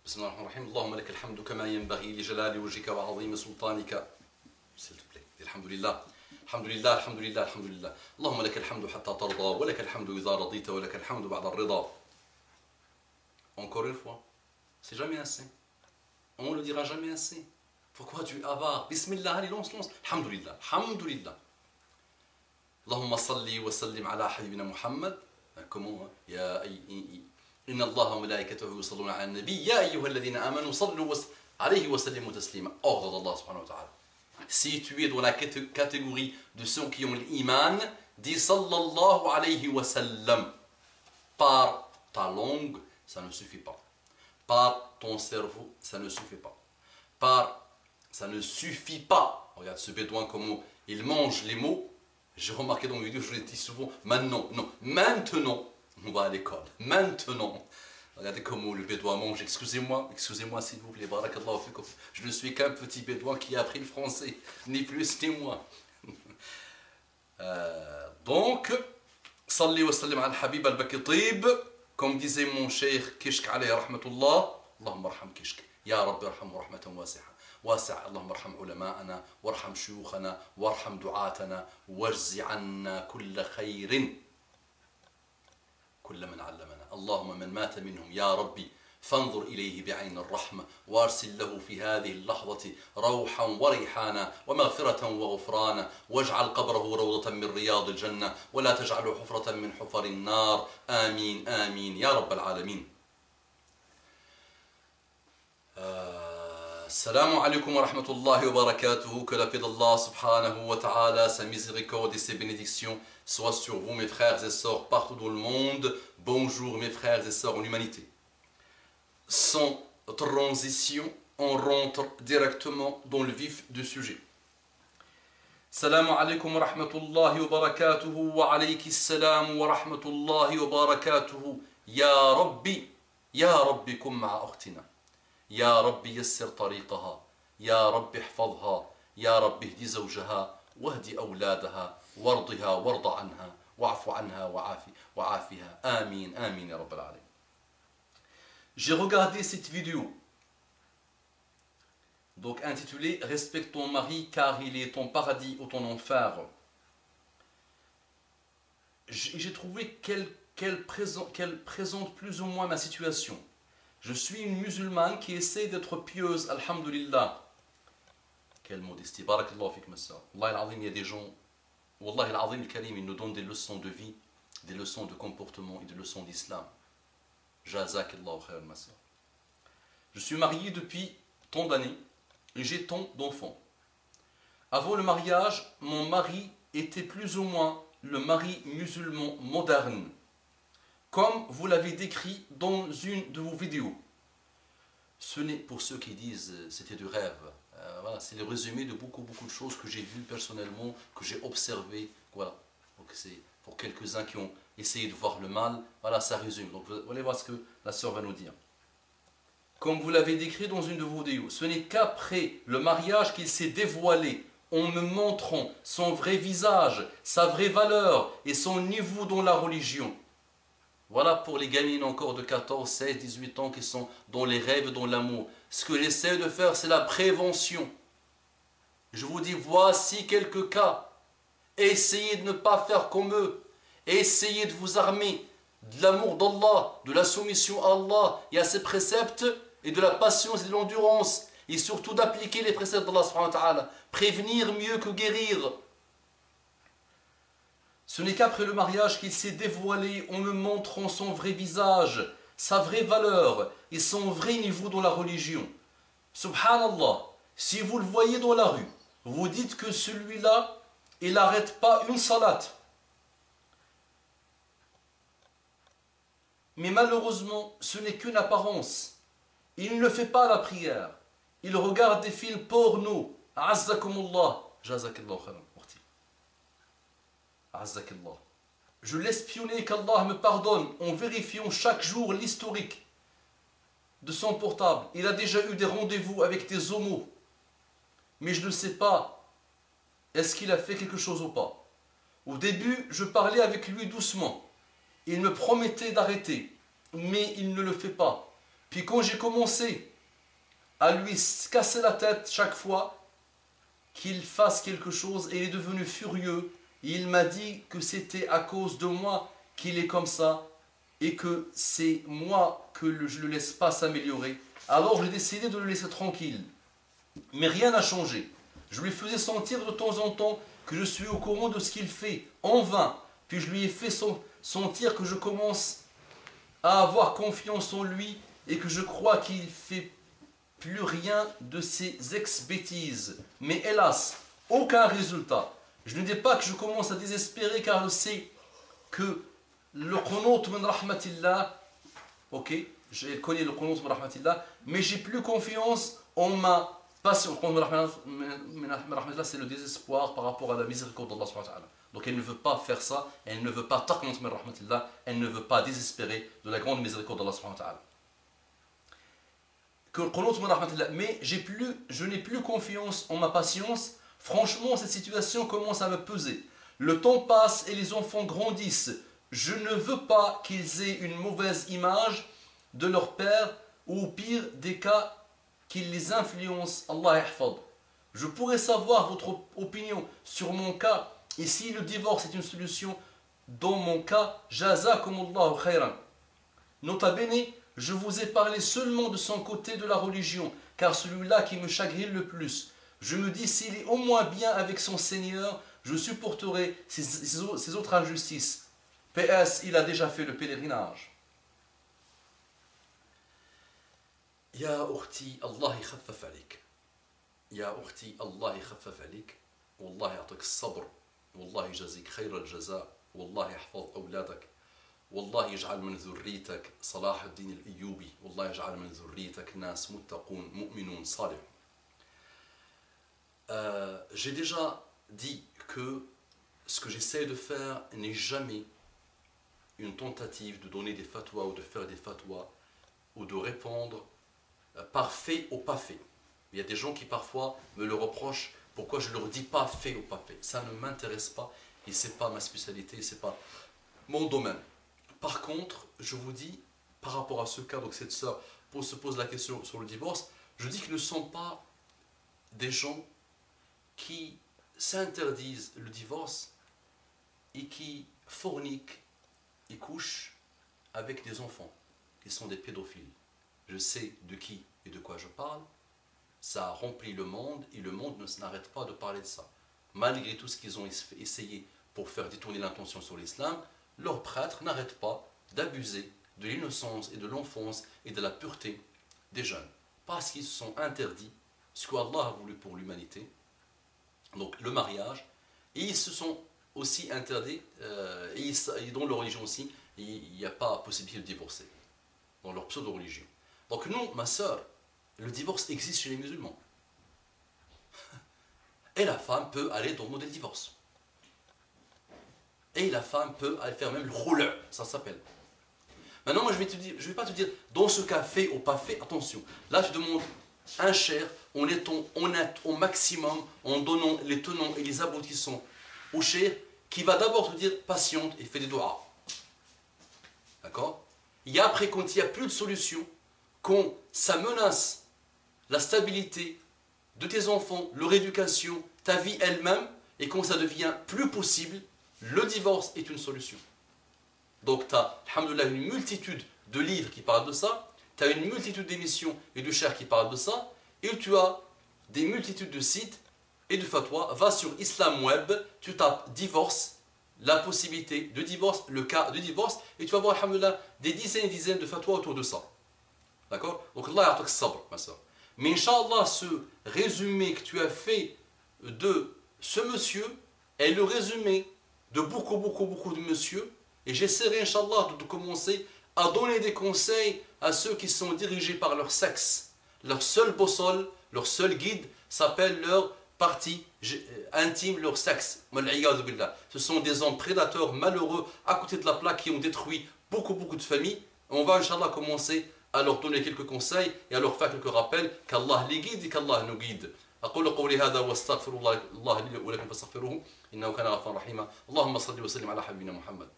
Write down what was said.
بسم الله الرحمن الرحيم. اللهم لك الحمد كما ينبغي لجلال وجهك وعظيم سلطانك. الحمد لله الحمد لله الحمد لله الحمد لله. اللهم لك الحمد حتى ترضى ولك الحمد إذا رضيت ولك الحمد بعد الرضا. Encore une fois, c'est jamais assez. On ne le dira jamais assez. Pourquoi tu es avare? Bismillah, allez, lance. Alhamdulillah, alhamdulillah. Allahumma salli wa sallim ala habibina Muhammad. Comment? Ya inna Allah wa malaikatahu yusalluna ala nabi. Ya ayyuhalladhina amanu sallu alayhi wa sallimu taslima. Ordre d'Allah subhanahu wa ta'ala. Si tu es dans la catégorie de ceux qui ont l'iman, dis sallallahu alayhi wa sallam. Par ta langue, ça ne suffit pas. Par ton cerveau, ça ne suffit pas. Ça ne suffit pas. Regarde ce bédouin comment il mange les mots. J'ai remarqué dans mes vidéos, je le dis souvent, maintenant, on va à l'école. Maintenant. Regardez comment le bédouin mange. Excusez-moi s'il vous plaît. Barakallahu fikum. Je ne suis qu'un petit bédouin qui a appris le français. Ni plus ni moins. Donc, salli wa sallim al habib al-bakitib. Comme disait mon cheikh Kishk alayhi rahmatullah. Allahumma arham Kishk. Ya Rabbi arhamhu rahmatan wasi'a. واسع اللهم ارحم علماءنا وارحم شيوخنا وارحم دعاتنا واجز عنا كل خير كل من علمنا. اللهم من مات منهم يا ربي فانظر إليه بعين الرحمة وارسل له في هذه اللحظة روحا وريحانا ومغفرة وغفرانا واجعل قبره روضة من رياض الجنة ولا تجعله حفرة من حفر النار. آمين آمين يا رب العالمين. Assalamu alaikum wa rahmatullahi wa barakatuhu. Que la paix d'Allah subhanahu wa ta'ala, sa miséricorde et ses bénédictions soient sur vous mes frères et sœurs partout dans le monde. Bonjour mes frères et sœurs en humanité. Sans transition, on rentre directement dans le vif du sujet. Assalamu alaikum wa rahmatullahi wa barakatuhu wa alayki salam wa rahmatullahi wa barakatuhu. Ya Rabbi kum ma'a ukhtina. يا رب يسر طريقها يا رب احفظها يا رب اهدي زوجها واهدي أولادها وارضها وارض عنها واعف عنها وعافها آمين آمين يا رب العالمين. J'ai regardé cette vidéo donc intitulée Respecte ton mari car il est ton paradis ou ton enfer. J'ai trouvé qu'elle présente plus ou moins ma situation. Je suis une musulmane qui essaie d'être pieuse, alhamdulillah. Quelle modestie, barakallahu fik ma soeur. Wallah al-azim, il y a des gens, wallah al-azim al-karim, ils nous donnent des leçons de vie, des leçons de comportement et des leçons d'islam. Jazakallahu khair ma soeur. Je suis marié depuis tant d'années et j'ai tant d'enfants. Avant le mariage, mon mari était plus ou moins le mari musulman moderne, comme vous l'avez décrit dans une de vos vidéos. Ce n'est pour ceux qui disent c'était du rêve. Voilà, c'est le résumé de beaucoup de choses que j'ai vues personnellement, que j'ai observées. Voilà. Donc c'est pour quelques-uns qui ont essayé de voir le mal. Voilà, ça résume. Donc vous allez voir ce que la sœur va nous dire. Comme vous l'avez décrit dans une de vos vidéos, ce n'est qu'après le mariage qu'il s'est dévoilé en me montrant son vrai visage, sa vraie valeur et son niveau dans la religion. Voilà pour les gamines encore de 14, 16, 18 ans qui sont dans les rêves, dans l'amour. Ce que j'essaie de faire, c'est la prévention. Je vous dis, voici quelques cas. Essayez de ne pas faire comme eux. Essayez de vous armer de l'amour d'Allah, de la soumission à Allah et à ses préceptes, et de la patience et de l'endurance. Et surtout d'appliquer les préceptes d'Allah subhanahu wa ta'ala. Prévenir mieux que guérir. Ce n'est qu'après le mariage qu'il s'est dévoilé en me montrant son vrai visage, sa vraie valeur et son vrai niveau dans la religion. Subhanallah, si vous le voyez dans la rue, vous dites que celui-là, il n'arrête pas une salat. Mais malheureusement, ce n'est qu'une apparence. Il ne fait pas la prière. Il regarde des films porno. Azzakumullah. Jazakallahu khairan. Je l'espionnais qu'Allah me pardonne en vérifiant chaque jour l'historique de son portable. Il a déjà eu des rendez-vous avec des homos. Mais je ne sais pas, est-ce qu'il a fait quelque chose ou pas. Au début, je parlais avec lui doucement. Il me promettait d'arrêter, mais il ne le fait pas. Puis quand j'ai commencé à lui casser la tête chaque fois qu'il fasse quelque chose, et il est devenu furieux, il m'a dit que c'était à cause de moi qu'il est comme ça, et que c'est moi que je ne le laisse pas s'améliorer. Alors j'ai décidé de le laisser tranquille. Mais rien n'a changé. Je lui faisais sentir de temps en temps que je suis au courant de ce qu'il fait, en vain. Puis je lui ai fait sentir que je commence à avoir confiance en lui et que je crois qu'il ne fait plus rien de ses ex-bêtises. Mais hélas, aucun résultat. Je ne dis pas que je commence à désespérer car je sais que le qunut min rahmatillah, ok, je connais le qunut min rahmatillah, mais j'ai plus confiance en ma patience. Le qunut min rahmatillah, c'est le désespoir par rapport à la miséricorde d'Allah subhanahu wa ta'ala. Donc elle ne veut pas faire ça, elle ne veut pas taqnut min rahmatillah, elle ne veut pas désespérer de la grande miséricorde d'Allah subhanahu wa ta'ala. Que le qunut min rahmatillah, mais je n'ai plus confiance en ma patience. Franchement, cette situation commence à me peser. Le temps passe et les enfants grandissent. Je ne veux pas qu'ils aient une mauvaise image de leur père, ou au pire des cas, qu'ils les influencent. Allah yahfad. Je pourrais savoir votre opinion sur mon cas, et si le divorce est une solution dans mon cas, jazakumullahu khayran. Nota bene, je vous ai parlé seulement de son côté de la religion, car celui-là qui me chagrine le plus. Je me dis, s'il est au moins bien avec son Seigneur, je supporterai ces autres injustices. PS, il a déjà fait le pèlerinage. Ya ukhti, Allah yakhaffaf alik. Ya ukhti, Allah yakhaffaf alik. Wallah ya'tik as-sabr. Wallah yjazik khayra al-jaza. Wallah yahfaz awladak. والله يجعل من ذريتك صلاح الدين الأيوبي والله يجعل من ذريتك ناس متقون مؤمنون صالحون. J'ai déjà dit que ce que j'essaie de faire n'est jamais une tentative de donner des fatwas ou de faire des fatwas ou de répondre par fait ou pas fait. Il y a des gens qui parfois me le reprochent, pourquoi je ne leur dis pas fait ou pas fait. Ça ne m'intéresse pas et ce n'est pas ma spécialité, ce n'est pas mon domaine. Par contre, je vous dis, par rapport à ce cas, donc cette sœur se pose la question sur le divorce, je dis qu'ils ne sont pas des gens qui s'interdisent le divorce et qui forniquent et couchent avec des enfants, qui sont des pédophiles. Je sais de qui et de quoi je parle, ça a rempli le monde et le monde ne s'arrête pas de parler de ça. Malgré tout ce qu'ils ont essayé pour faire détourner l'intention sur l'islam, leurs prêtres n'arrêtent pas d'abuser de l'innocence et de l'enfance et de la pureté des jeunes. Parce qu'ils se sont interdits ce qu'Allah a voulu pour l'humanité, donc le mariage, et ils se sont aussi interdits, et dans leur religion aussi, il n'y a pas possibilité de divorcer, dans leur pseudo-religion. Donc non, ma sœur, le divorce existe chez les musulmans. Et la femme peut aller dans le modèle divorce. Et la femme peut aller faire même le rouleur, ça s'appelle. Maintenant, moi je vais pas te dire, dans ce cas fait ou pas fait, attention. Là, tu demandes un cher en étant honnête au maximum, en donnant les tenants et les aboutissants au cher, qui va d'abord te dire patiente et fais des doigts. D'accord? Et après, quand il n'y a plus de solution, quand ça menace la stabilité de tes enfants, leur éducation, ta vie elle-même, et quand ça devient plus possible, le divorce est une solution. Donc tu as, alhamdoulilah, une multitude de livres qui parlent de ça, tu as une multitude d'émissions et de chers qui parlent de ça, et tu as des multitudes de sites et de fatwas. Va sur Islam Web, tu tapes divorce, la possibilité de divorce, le cas de divorce, et tu vas voir, alhamdoulilah, des dizaines et dizaines de fatwas autour de ça. D'accord? Donc Allah ya'tak sabr, ma soeur. Mais Inch'Allah, ce résumé que tu as fait de ce monsieur est le résumé de beaucoup de messieurs, et j'essaierai, Inch'Allah, de commencer à donner des conseils à ceux qui sont dirigés par leur sexe. Leur seule boussole, leur seul guide s'appelle leur partie intime, leur sexe. Ce sont des hommes prédateurs malheureux à côté de la plaque qui ont détruit beaucoup de familles. On va, Inch'Allah, commencer à leur donner quelques conseils et à leur faire quelques rappels qu'Allah les guide et qu'Allah nous guide. أقول قولي هذا واستغفر الله لي ولكم فاستغفروه إنه كان غفورا رحيما اللهم صل وسلم على حبيبنا محمد